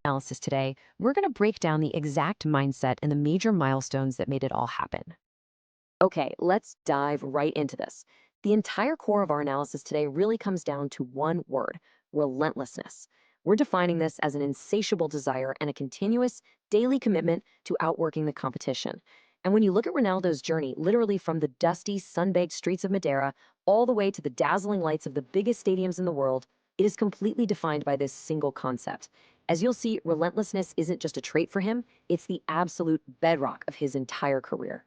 Analysis today, we're going to break down the exact mindset and the major milestones that made it all happen. Okay, let's dive right into this. The entire core of our analysis today really comes down to one word: relentlessness. We're defining this as an insatiable desire and a continuous daily commitment to outworking the competition. And when you look at Ronaldo's journey, literally from the dusty, sun-baked streets of Madeira all the way to the dazzling lights of the biggest stadiums in the world, it is completely defined by this single concept. As you'll see, relentlessness isn't just a trait for him, it's the absolute bedrock of his entire career.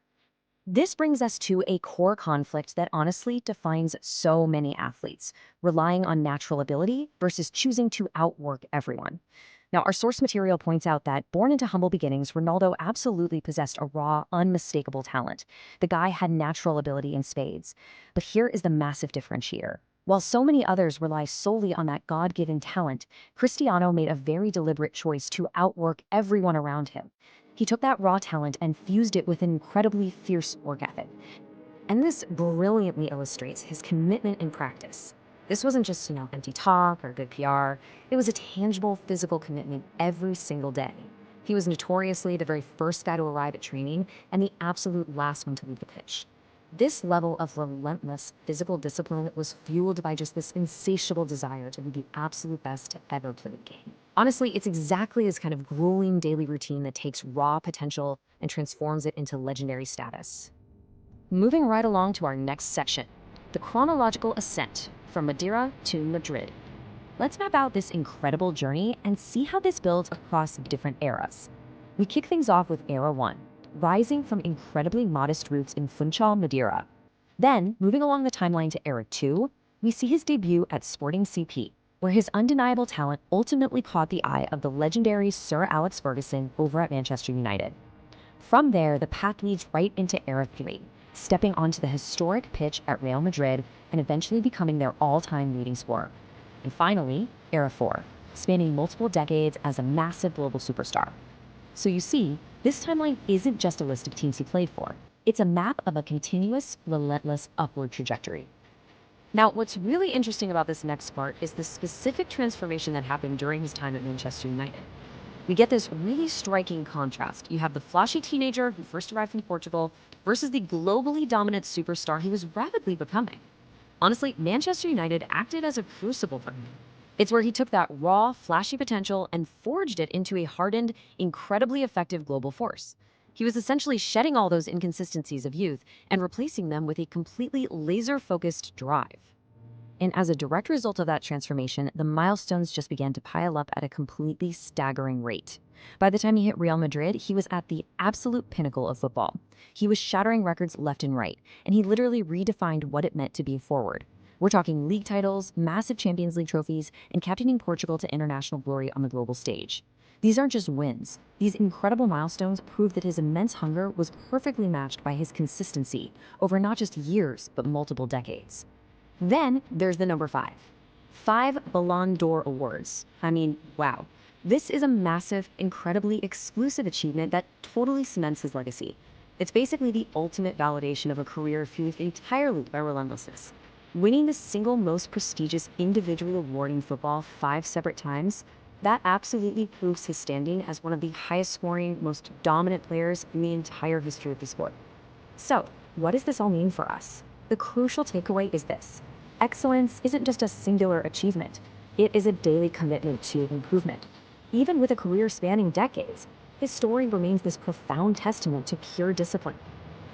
This brings us to a core conflict that honestly defines so many athletes, relying on natural ability versus choosing to outwork everyone. Now, our source material points out that born into humble beginnings, Ronaldo absolutely possessed a raw, unmistakable talent. The guy had natural ability in spades. But here is the massive differentiator. While so many others rely solely on that God-given talent, Cristiano made a very deliberate choice to outwork everyone around him. He took that raw talent and fused it with an incredibly fierce work ethic. And this brilliantly illustrates his commitment in practice. This wasn't just, empty talk or good PR. It was a tangible physical commitment every single day. He was notoriously the very first guy to arrive at training and the absolute last one to leave the pitch. This level of relentless physical discipline was fueled by just this insatiable desire to be the absolute best to ever play the game. Honestly, it's exactly this kind of grueling daily routine that takes raw potential and transforms it into legendary status. Moving right along to our next section, the chronological ascent from Madeira to Madrid. Let's map out this incredible journey and see how this builds across different eras. We kick things off with Era 1, rising from incredibly modest roots in Funchal, Madeira. Then, moving along the timeline to Era 2, we see his debut at Sporting CP, where his undeniable talent ultimately caught the eye of the legendary Sir Alex Ferguson over at Manchester United. From there, the path leads right into Era 3, stepping onto the historic pitch at Real Madrid and eventually becoming their all-time leading scorer. And finally, Era 4, spanning multiple decades as a massive global superstar. So you see, this timeline isn't just a list of teams he played for. It's a map of a continuous, relentless upward trajectory. Now, what's really interesting about this next part is the specific transformation that happened during his time at Manchester United. We get this really striking contrast. You have the flashy teenager who first arrived from Portugal versus the globally dominant superstar he was rapidly becoming. Honestly, Manchester United acted as a crucible for him. It's where he took that raw, flashy potential and forged it into a hardened, incredibly effective global force. He was essentially shedding all those inconsistencies of youth and replacing them with a completely laser-focused drive. And as a direct result of that transformation, the milestones just began to pile up at a completely staggering rate. By the time he hit Real Madrid, he was at the absolute pinnacle of football. He was shattering records left and right, and he literally redefined what it meant to be forward. We're talking league titles, massive Champions League trophies, and captaining Portugal to international glory on the global stage. These aren't just wins. These incredible milestones prove that his immense hunger was perfectly matched by his consistency over not just years, but multiple decades. Then there's the number 5. 5 Ballon d'Or awards. I mean, wow. This is a massive, incredibly exclusive achievement that totally cements his legacy. It's basically the ultimate validation of a career fueled entirely by relentlessness. Winning the single most prestigious individual award in football 5 separate times, that absolutely proves his standing as one of the highest scoring, most dominant players in the entire history of the sport. So, what does this all mean for us? The crucial takeaway is this: excellence isn't just a singular achievement. It is a daily commitment to improvement. Even with a career spanning decades, his story remains this profound testament to pure discipline.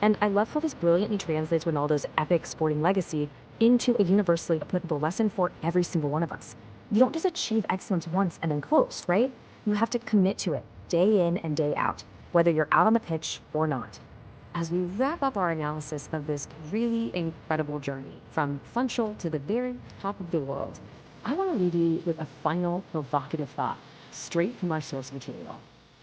And I love how this brilliantly translates Ronaldo's epic sporting legacy into a universally applicable lesson for every single one of us. You don't just achieve excellence once and then coast, right? You have to commit to it day in and day out, whether you're out on the pitch or not. As we wrap up our analysis of this really incredible journey from Funchal to the very top of the world, I want to leave you with a final provocative thought, straight from our source material.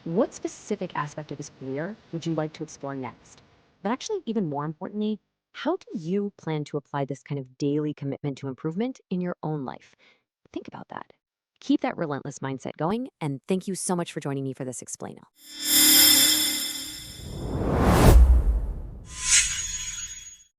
What specific aspect of his career would you like to explore next? But actually, even more importantly, how do you plan to apply this kind of daily commitment to improvement in your own life? Think about that. Keep that relentless mindset going, and thank you so much for joining me for this explainer.